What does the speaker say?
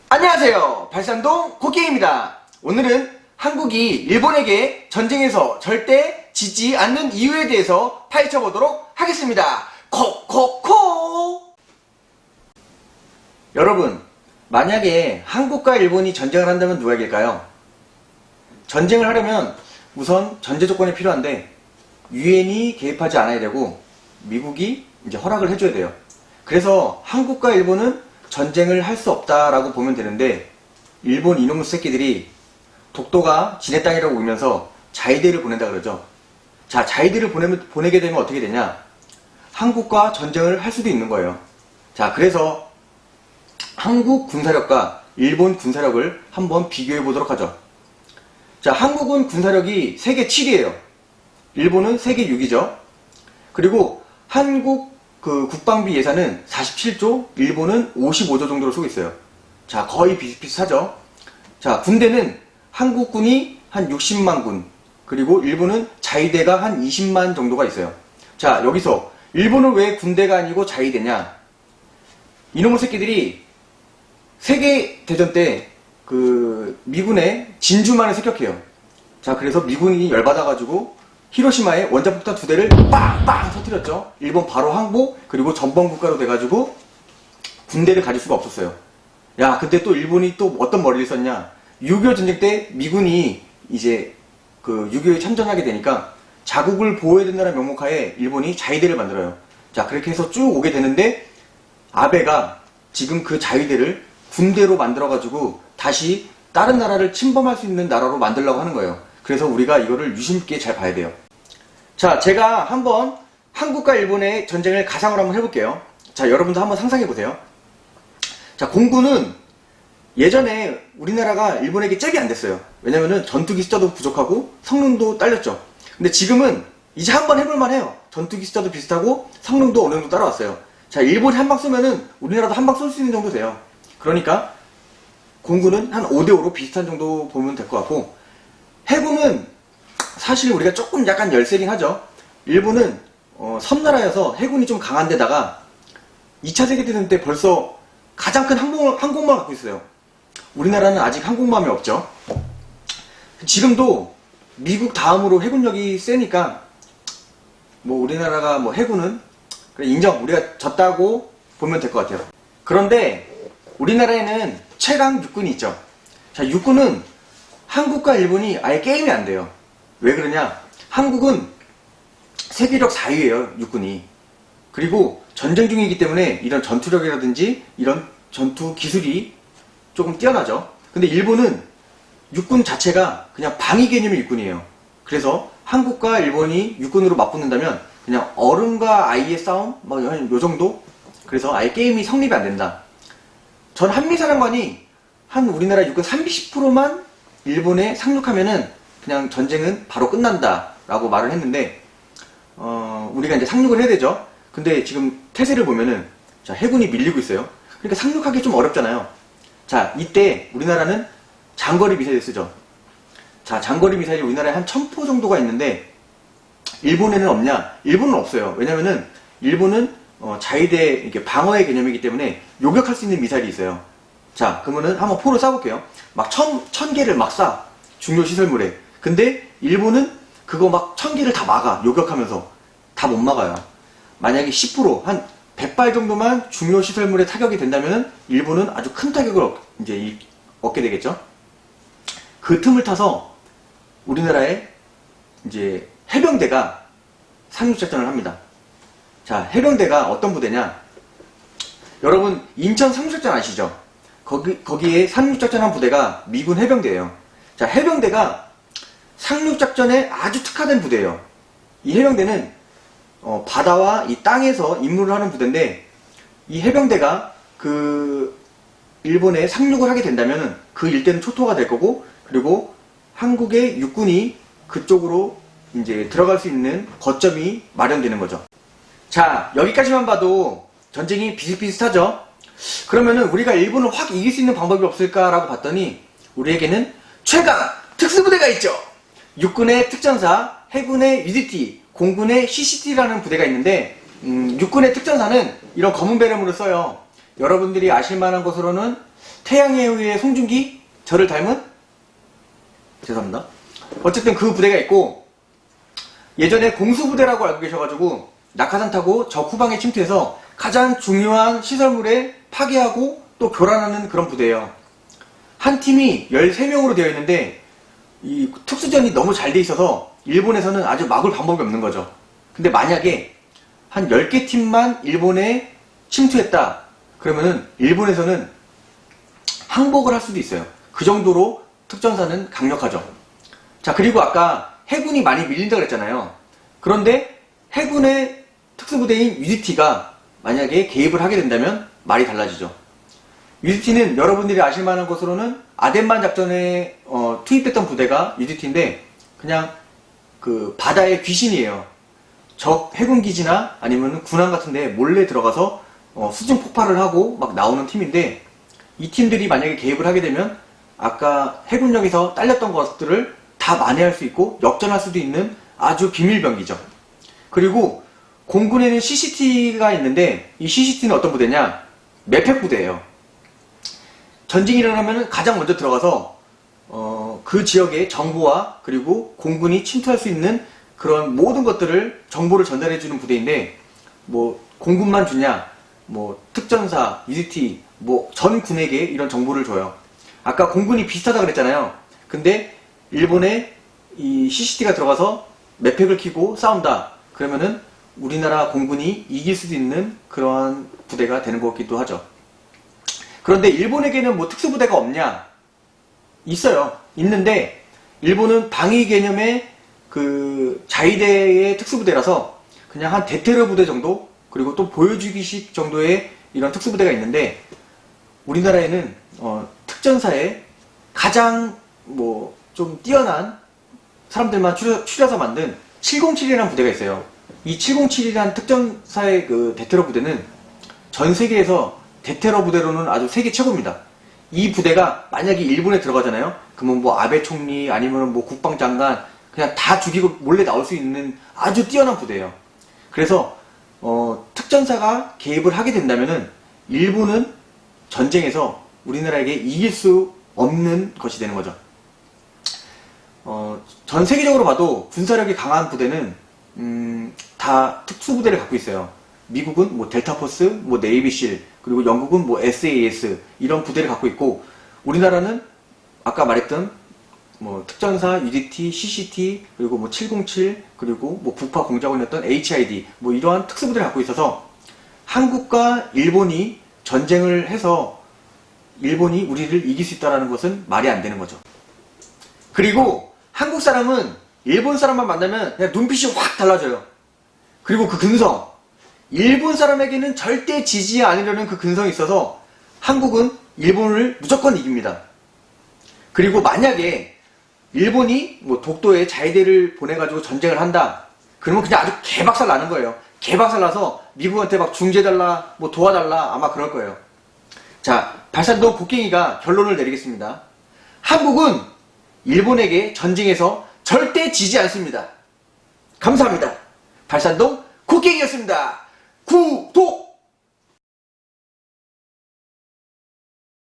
안녕하세요, 발산동 고게입니다. 오늘은 한국이 일본에게 전쟁에서 절대 지지 않는 이유에 대해서 파헤쳐보도록 하겠습니다. 콕콕콕! 여러분, 만약에 한국과 일본이 전쟁을 한다면 누가 이길까요? 전쟁을 하려면 우선 전제 조건이 필요한데 유엔이 개입하지 않아야 되고 미국이 이제 허락을 해줘야 돼요. 그래서 한국과 일본은 전쟁을 할 수 없다라고 보면 되는데, 일본 이놈의 새끼들이 독도가 지네 땅이라고 울면서 자위대를 보낸다 그러죠. 자, 자위대를 보내게 되면 어떻게 되냐? 한국과 전쟁을 할 수도 있는 거예요. 자, 그래서 한국 군사력과 일본 군사력을 한번 비교해 보도록 하죠. 자, 한국은 군사력이 세계 7위에요. 일본은 세계 6위죠. 그리고 한국 국방비 예산은 47조, 일본은 55조 정도로 쓰고 있어요. 자, 거의 비슷비슷하죠. 자, 군대는 한국군이 한 60만 군, 그리고 일본은 자위대가 한 20만 정도가 있어요. 자, 여기서 일본은 왜 군대가 아니고 자위대냐? 이놈의 새끼들이 세계대전 때 미군의 진주만을 습격해요. 자, 그래서 미군이 열받아가지고 히로시마에 원자폭탄 2대를 빵빵 터뜨렸죠. 일본 바로 항복, 그리고 전범국가로 돼가지고 군대를 가질 수가 없었어요. 야, 근데 또 일본이 또 어떤 머리를 썼냐? 6.25 전쟁 때 미군이 이제 6.25에 참전하게 되니까 자국을 보호해야 된다는 명목하에 일본이 자위대를 만들어요. 자, 그렇게 해서 쭉 오게 되는데, 아베가 지금 그 자위대를 군대로 만들어가지고 다시 다른 나라를 침범할 수 있는 나라로 만들려고 하는 거예요. 그래서 우리가 이거를 유심있게 잘 봐야 돼요. 자, 제가 한번 한국과 일본의 전쟁을 가상으로 한번 해볼게요. 자, 여러분도 한번 상상해보세요. 자, 공군은 예전에 우리나라가 일본에게 잽이 안 됐어요. 왜냐면은 전투기 숫자도 부족하고 성능도 딸렸죠. 근데 지금은 이제 한번 해볼만 해요. 전투기 숫자도 비슷하고 성능도 어느 정도 따라왔어요. 자, 일본이 한 방 쏘면은 우리나라도 한 방 쏠 수 있는 정도 돼요. 그러니까 공군은 한 5대5로 비슷한 정도 보면 될 것 같고, 해군은 사실 우리가 조금 약간 열세긴 하죠. 일본은 섬나라여서 해군이 좀 강한 데다가 2차 세계대전 때 벌써 가장 큰 항공모를 갖고 있어요. 우리나라는 아직 항공모함이 없죠. 지금도 미국 다음으로 해군력이 세니까 뭐 우리나라가 뭐 해군은 그래 인정, 우리가 졌다고 보면 될 것 같아요. 그런데 우리나라에는 최강 육군이 있죠. 자, 육군은 한국과 일본이 아예 게임이 안 돼요. 왜 그러냐? 한국은 세계력 4위예요, 육군이. 그리고 전쟁 중이기 때문에 이런 전투력이라든지 이런 전투 기술이 조금 뛰어나죠. 근데 일본은 육군 자체가 그냥 방위 개념의 육군이에요. 그래서 한국과 일본이 육군으로 맞붙는다면 그냥 어른과 아이의 싸움? 뭐 요 정도? 그래서 아예 게임이 성립이 안 된다. 전 한미사령관이 한 우리나라 육군 30%만 일본에 상륙하면은 그냥 전쟁은 바로 끝난다 라고 말을 했는데, 우리가 이제 상륙을 해야 되죠. 근데 지금 태세를 보면은, 자, 해군이 밀리고 있어요. 그러니까 상륙하기 좀 어렵잖아요. 자, 이때 우리나라는 장거리 미사일을 쓰죠. 자, 장거리 미사일이 우리나라에 한 1000포 정도가 있는데 일본에는 없냐? 일본은 없어요. 왜냐면은 일본은 자위대 이렇게 방어의 개념이기 때문에 요격할 수 있는 미사일이 있어요. 자, 그러면은 한번 포를 쏴볼게요. 막 1000개를 막 쏴. 중요 시설물에. 근데 일본은 그거 막 1000개를 다 막아. 요격하면서. 다 못 막아요. 만약에 10%, 한 100발 정도만 중요 시설물에 타격이 된다면은 일본은 아주 큰 타격을 이제 얻게 되겠죠. 그 틈을 타서 우리나라의 이제 해병대가 상륙작전을 합니다. 자, 해병대가 어떤 부대냐? 여러분, 인천 상륙작전 아시죠? 거기에 상륙작전한 부대가 미군 해병대예요. 자, 해병대가 상륙작전에 아주 특화된 부대예요. 이 해병대는 바다와 이 땅에서 임무를 하는 부대인데, 이 해병대가 일본에 상륙을 하게 된다면 그 일대는 초토화가 될 거고, 그리고 한국의 육군이 그쪽으로 이제 들어갈 수 있는 거점이 마련되는 거죠. 자, 여기까지만 봐도 전쟁이 비슷비슷하죠? 그러면은 우리가 일본을 확 이길 수 있는 방법이 없을까라고 봤더니 우리에게는 최강 특수부대가 있죠. 육군의 특전사, 해군의 UDT, 공군의 CCT라는 부대가 있는데, 육군의 특전사는 이런 검은 배렴으로 써요. 여러분들이 아실만한 것으로는 태양의 후예 송중기? 저를 닮은? 죄송합니다. 어쨌든 그 부대가 있고, 예전에 공수부대라고 알고 계셔가지고 낙하산 타고 적 후방에 침투해서 가장 중요한 시설물에 파괴하고 또 교란하는 그런 부대예요. 한 팀이 13명으로 되어 있는데 이 특수전이 너무 잘 돼 있어서 일본에서는 아주 막을 방법이 없는 거죠. 근데 만약에 한 10개 팀만 일본에 침투했다 그러면은 일본에서는 항복을 할 수도 있어요. 그 정도로 특전사는 강력하죠. 자, 그리고 아까 해군이 많이 밀린다고 그랬잖아요. 그런데 해군의 특수부대인 UDT가 만약에 개입을 하게 된다면 말이 달라지죠. UDT는 여러분들이 아실만한 것으로는 아덴만 작전에 투입됐던 부대가 UDT인데 그냥 그 바다의 귀신이에요. 적 해군기지나 아니면 군함 같은 데 몰래 들어가서 수중 폭발을 하고 막 나오는 팀인데, 이 팀들이 만약에 개입을 하게 되면 아까 해군력에서 딸렸던 것들을 다 만회할 수 있고 역전할 수도 있는 아주 비밀병기죠. 그리고 공군에는 CCT가 있는데 이 CCT는 어떤 부대냐? 매팩 부대예요. 전쟁이 일어나면 가장 먼저 들어가서 그 지역의 정보와 그리고 공군이 침투할 수 있는 그런 모든 것들을 정보를 전달해주는 부대인데, 뭐 공군만 주냐, 뭐 특전사, UDT, 뭐 전 군에게 이런 정보를 줘요. 아까 공군이 비슷하다 그랬잖아요. 근데 일본에 이 CCT가 들어가서 매팩을 키고 싸운다 그러면은 우리나라 공군이 이길 수도 있는 그러한 부대가 되는 것 같기도 하죠. 그런데 일본에게는 뭐 특수부대가 없냐? 있어요. 있는데 일본은 방위 개념의 그 자위대의 특수부대라서 그냥 한 대테러 부대 정도, 그리고 또 보여주기식 정도의 이런 특수부대가 있는데, 우리나라에는 특전사에 가장 뭐 좀 뛰어난 사람들만 추려서 만든 707이라는 부대가 있어요. 이 707이라는 특전사의 그 대테러 부대는 전 세계에서 대테러 부대로는 아주 세계 최고입니다. 이 부대가 만약에 일본에 들어가잖아요. 그러면 뭐 아베 총리 아니면 뭐 국방장관 그냥 다 죽이고 몰래 나올 수 있는 아주 뛰어난 부대예요. 그래서 특전사가 개입을 하게 된다면은 일본은 전쟁에서 우리나라에게 이길 수 없는 것이 되는 거죠. 전 세계적으로 봐도 군사력이 강한 부대는 다 특수부대를 갖고 있어요. 미국은 뭐 델타포스, 뭐 네이비실, 그리고 영국은 뭐 SAS 이런 부대를 갖고 있고, 우리나라는 아까 말했던 뭐 특전사, UDT, CCT, 그리고 뭐 707, 그리고 뭐 북파 공작원이었던 HID, 뭐 이러한 특수부대를 갖고 있어서 한국과 일본이 전쟁을 해서 일본이 우리를 이길 수 있다는 것은 말이 안 되는 거죠. 그리고 한국 사람은 일본 사람만 만나면 그냥 눈빛이 확 달라져요. 그리고 그 근성, 일본 사람에게는 절대 지지 않으려는 그 근성이 있어서 한국은 일본을 무조건 이깁니다. 그리고 만약에 일본이 뭐 독도에 자위대를 보내가지고 전쟁을 한다 그러면 그냥 아주 개박살 나는 거예요. 개박살 나서 미국한테 막 중재달라, 뭐 도와달라 아마 그럴 거예요. 자, 발산동 곡괭이가 결론을 내리겠습니다. 한국은 일본에게 전쟁에서 절대 지지 않습니다. 감사합니다. 발산동 곡괭이였습니다. 구독!